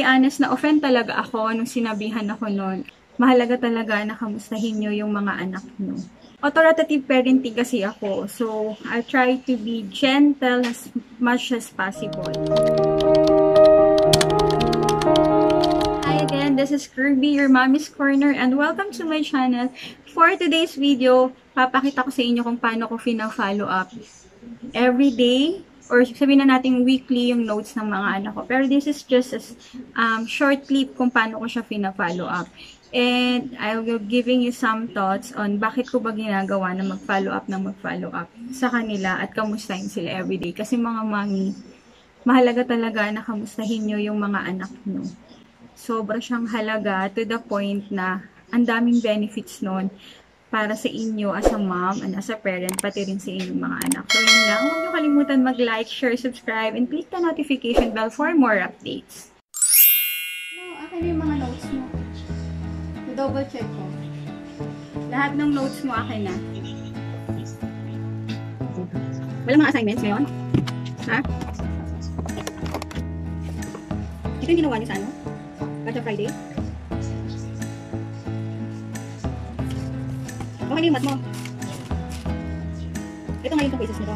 honest, na-offend talaga ako nung sinabihan ako nun. Mahalaga talaga na kamustahin nyo yung mga anak nyo. Authoritative parenting kasi ako, so I try to be gentle as much as possible. Hi again, this is Kirby, your mommy's corner, and welcome to my channel. For today's video, papakita ko sa inyo kung paano ko fina-follow up every day, or sabihin na natin weekly yung notes ng mga anak ko. Pero this is just a short clip kung paano ko siya fina-follow up. And I will giving you some thoughts on bakit ko ba ginagawa na mag-follow up sa kanila at kamustahin sila everyday. Kasi mga mami, mahalaga talaga na kamustahin nyo yung mga anak nyo. Sobra siyang halaga to the point na ang daming benefits nun para sa inyo as a mom and as a parent, pati rin sa inyong mga anak. So yun lang, huwag nyo kalimutan mag-like, share, subscribe, and click the notification bell for more updates. Akin yung mga notes mo. Double check ko. Lahat ng notes mo akin na. Walang mga assignments ngayon? Ha? Ito yung ginawa niyo sa ano? Basta Friday? Okay na yung mat mo. Ito ngayon itong quizzes nito.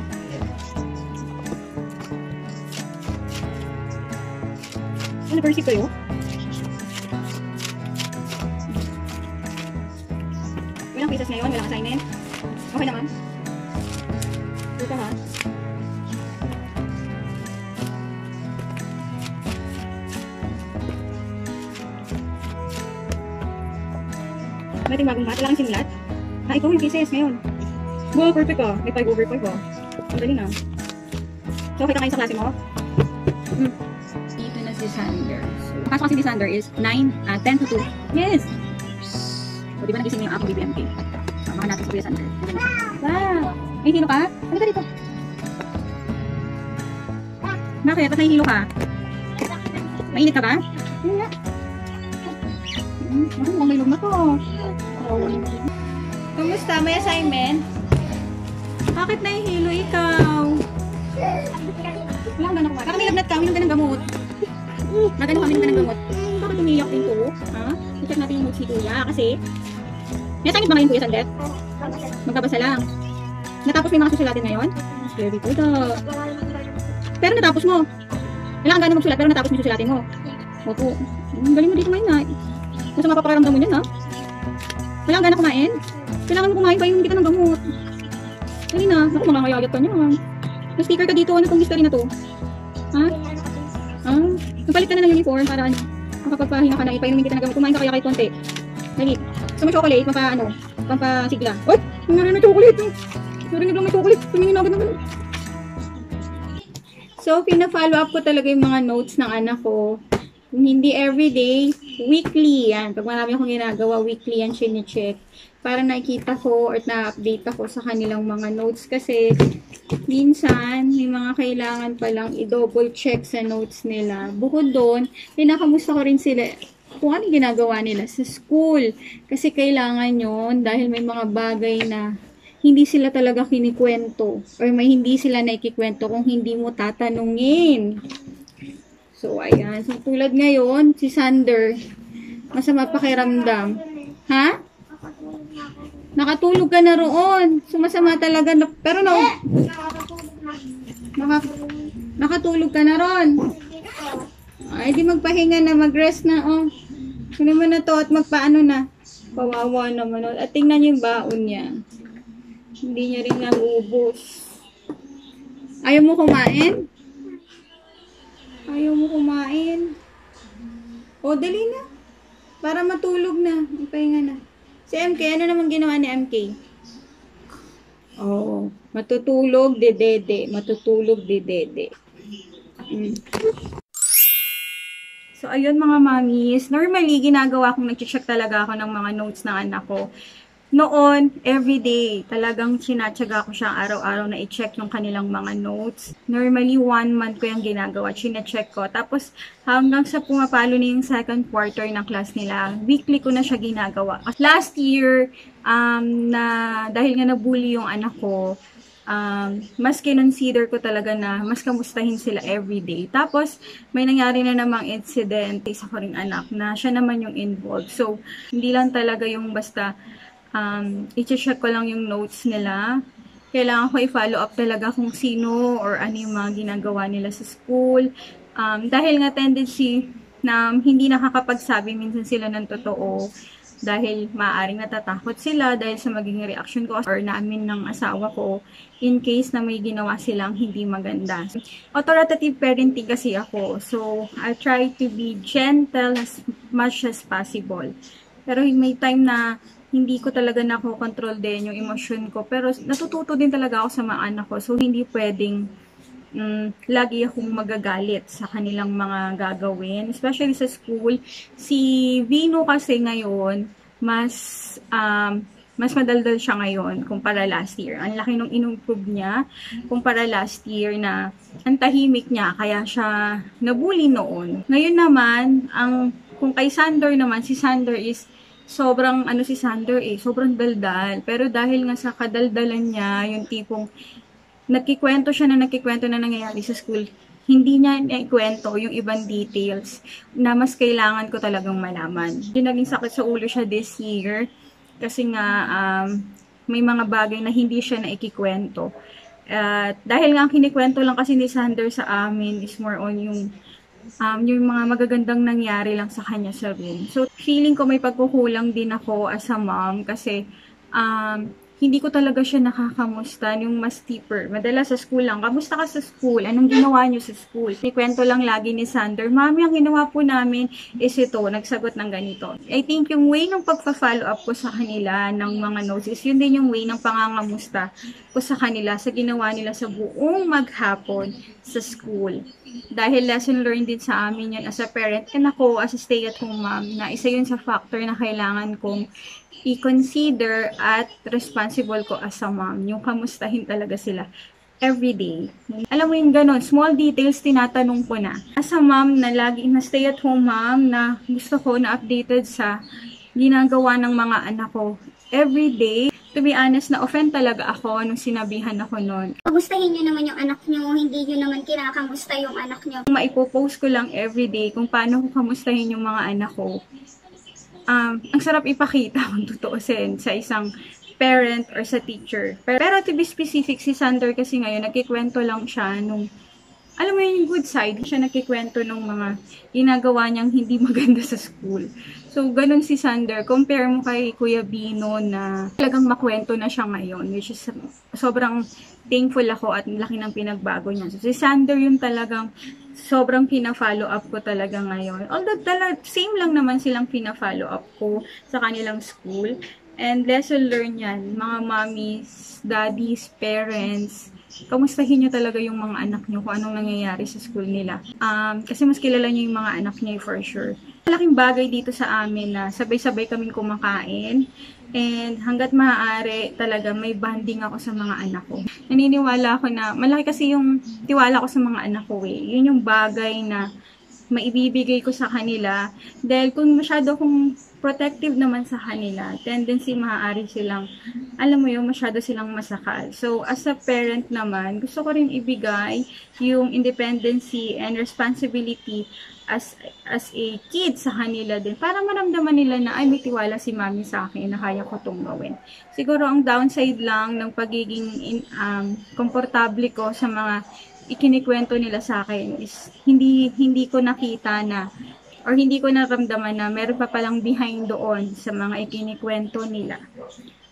Ano na-perceive ko yun? Walang quizzes ngayon, walang assignment. Okay naman. Dito ha. May bagong mat, walang simulat. Ikaw yung quizzes ngayon. Wow, perfect ka. May 5 over 5 ka. Ang galing na. So, okay ka kayo sa klase mo? Dito na si Sander. So, kaso kasi si Sander is 10 to 2. Yes! O, di ba nagising yung ako BBMK? Samahan natin sa Kuya Sander. Wow! May hilo ka? Ano ka dito? Bakit? Ba't nahihilo ka? Mainit ka ba? Hindi nga. Mukhang may lugma to. Kumusta? May assignment? Bakit nahihilo ikaw? Walang gano'n ka. Kaka may lagnat ka, minum ka ng gamot. Magano ka, minum ka ng gamot. Bakit umiyak din to? Ha? I-check natin yung notes ni Kuya kasi may assignment ba ngayon, Kuya Sandet? Magkabasa lang. Natapos mo yung mga susulatin ngayon? Very good. Pero natapos mo. Kailangan gano'n magsulat pero natapos mo yung susulatin mo. Opo. Galing mo dito ngayon na. Kung sa mapaparamdam mo yan ha? Kailangan gano'n kumain? Kailangan mo kumain pa yung hindi ka ng gamot. Dali na. Naku, mangangayayat ka niya. May sticker ka dito. Ano itong history na to? Ha? Napalit ka na ng uniform para ano? Makapagpahinga ka na. Ipainumin kita ng gamot. Kumain ka kaya kahit konti. Dali. Gusto mo chocolate? Pampasigla. Uy! Narinig na chocolate. Narinig lang may chocolate. Tumingin na agad na gano'n. So, pina-follow up ko talaga yung mga notes ng anak ko. Kung hindi everyday, weekly yan. Pag marami akong ginagawa, weekly yan chine-check. Para nakikita ko or na-update ako sa kanilang mga notes. Kasi, minsan, may mga kailangan palang i-double check sa notes nila. Bukod doon, pinakamusta ko rin sila kung ano ginagawa nila sa school. Kasi kailangan yon dahil may mga bagay na hindi sila talaga kinikwento. Or may hindi sila naikikwento kung hindi mo tatanungin. So, ayan. So, tulad ngayon, si Sander, masama pakiramdam. Ha? Nakatulog ka na roon. Sumasama talaga. Pero no, nakatulog ka na roon. Ay, di magpahinga na, mag-rest na. Oh. Ano naman na to at magpaano na. Kawawa naman. At tingnan yung baon niya. Hindi niya rin nag-ubos. Ayaw mo kumain? Ayaw mo kumain? O, dali na. Para matulog na. Magpahinga na. Si MK, ano naman ginawa ni MK? Oh, matutulog, dedede. Matutulog, dedede. So, ayun mga mamis. Normally, ginagawa kong nag-check talaga ako ng mga notes ng anak ko. Noon, everyday, talagang sinatsaga ko siya araw-araw na i-check yung kanilang mga notes. Normally, 1 month ko yung ginagawa, sina-check ko. Tapos, hanggang sa pumapalo na yung second quarter ng class nila, weekly ko na siya ginagawa. Last year, dahil nga nabully yung anak ko, mas kinonsider ko talaga na mas kamustahin sila everyday. Tapos, may nangyari na namang incident, isa ko ring anak, na siya naman yung involved. So, hindi lang talaga yung basta, i-check ko lang yung notes nila. Kailangan ko i-follow up talaga kung sino or ano yung mga ginagawa nila sa school. Dahil nga tendency na hindi nakakapagsabi minsan sila ng totoo, dahil maaaring natatakot sila dahil sa magiging reaction ko or namin ng asawa ko in case na may ginawa silang hindi maganda. Authoritative parenting kasi ako, so I try to be gentle as much as possible. Pero may time na hindi ko talaga nakokontrol din yung emosyon ko, pero natututo din talaga ako sa mga anak ko, so hindi pwedeng lagi akong magagalit sa kanilang mga gagawin, especially sa school. Si Vino kasi ngayon, mas madaldal siya ngayon kumpara last year. Ang laki nung in-improve niya kumpara last year na ang tahimik niya, kaya siya nabully noon. Ngayon naman, kung kay Sander naman, si Sander is sobrang, si Sander sobrang daldal. Pero dahil nga sa kadaldalan niya, yung tipong nagkikwento na nangyayari sa school, hindi niya naikwento yung ibang details na mas kailangan ko talagang malaman. Yung naging sakit sa ulo siya this year kasi nga may mga bagay na hindi siya naikikwento. Dahil nga kinikwento lang kasi ni Sander sa amin is more on yung mga magagandang nangyari lang sa kanya sa room. So, feeling ko may pagkukulang din ako as a mom kasi hindi ko talaga siya nakakamusta yung mas deeper. Madalas sa school lang, kamusta ka sa school? Anong ginawa niyo sa school? Kwento lang lagi ni Sander, Mami, ang ginawa po namin is ito, nagsagot ng ganito. I think yung way ng pagpa-follow up ko sa kanila ng mga notes is yun din yung way ng pangangamusta ko sa kanila sa ginawa nila sa buong maghapon sa school. Dahil lesson learned din sa amin yun as a parent and ako as a stay-at-home mom na isa yun sa factor na kailangan kong i-consider at responsible ko as a mom, yung kamustahin talaga sila everyday. Alam mo yung ganun, small details tinatanong ko na. As a mom na lagi na stay-at-home mom na gusto ko na updated sa ginagawa ng mga anak ko everyday. To be honest, na-offend talaga ako nung sinabihan ako nun. Kamustahin nyo naman yung anak nyo, hindi nyo naman kinakamusta yung anak nyo. Maipopost ko lang everyday kung paano ko kamustahin yung mga anak ko. Ang sarap ipakita kung tutuusin sa isang parent or sa teacher. Pero to be specific, si Sander kasi ngayon, nagkikwento lang siya nung, alam mo yun, yung good side. Siya nagkikwento nung mga ginagawa niyang hindi maganda sa school. So, ganun si Sander. Compare mo kay Kuya Bino na talagang makwento na siya ngayon, which is sobrang thankful ako at laki ng pinagbago niya. So, si Sander yung talagang sobrang pina-follow up ko talaga ngayon. Although same lang naman silang pina-follow up ko sa kanilang school. And lesson learned yan, mga mommies, daddies, parents, kamustahin nyo talaga yung mga anak nyo kung anong nangyayari sa school nila. Kasi mas kilala nyo yung mga anak nyo for sure. Malaking bagay dito sa amin na sabay-sabay kaming kumakain. And hanggat maaari talaga may bonding ako sa mga anak ko. Naniniwala ako na malaki kasi yung tiwala ko sa mga anak ko Yun yung bagay na maibibigay ko sa kanila. Dahil kung masyado akong protective naman sa kanila, tendency maaari silang, alam mo yun, masyado silang masakal. So, as a parent naman, gusto ko rin ibigay yung independency and responsibility as a kid sa kanila din. Para maramdaman nila na, ay, may tiwala si mami sa akin na kaya ko itong gawin. Siguro, ang downside lang ng pagiging komportable ko sa mga ikinikwento nila sa akin is hindi ko nakita na or hindi ko naramdaman na meron pa palang behind doon sa mga ikinikwento nila.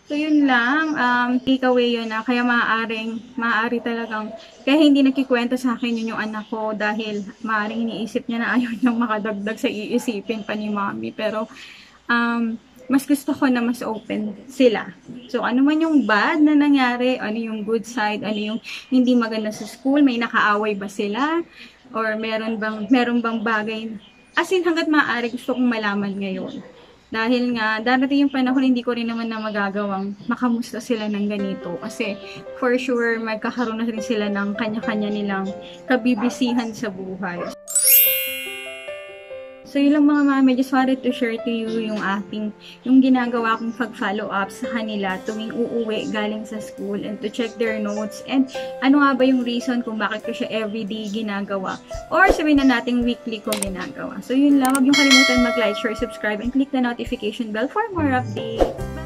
So, yun lang. Takeaway yun na kaya maaari talagang, kaya hindi nagkikwento sa akin yun yung anak ko dahil maaaring iniisip niya na ayaw niyang makadagdag sa iisipin pa ni mommy. Pero, mas gusto ko na mas open sila. So, ano man yung bad na nangyari, ano yung good side, ano yung hindi maganda sa school, may nakaaway ba sila, or meron bang bagay, as in hanggat maaari gusto kong malaman ngayon. Dahil nga, darating yung panahon, hindi ko rin naman na magagawang makamusta sila ng ganito. Kasi, for sure, magkakaroon na rin sila ng kanya-kanya nilang kabibisihan sa buhay. So, yun lang mga mami, just wanted to share to you yung ginagawa kong pag-follow up sa kanila tuwing uuwi galing sa school and to check their notes and ano nga ba yung reason kung bakit ko siya everyday ginagawa or sabihin na natin weekly ko ginagawa. So, yun lang. Huwag yung kalimutan mag-like, share, subscribe, and click the notification bell for more updates.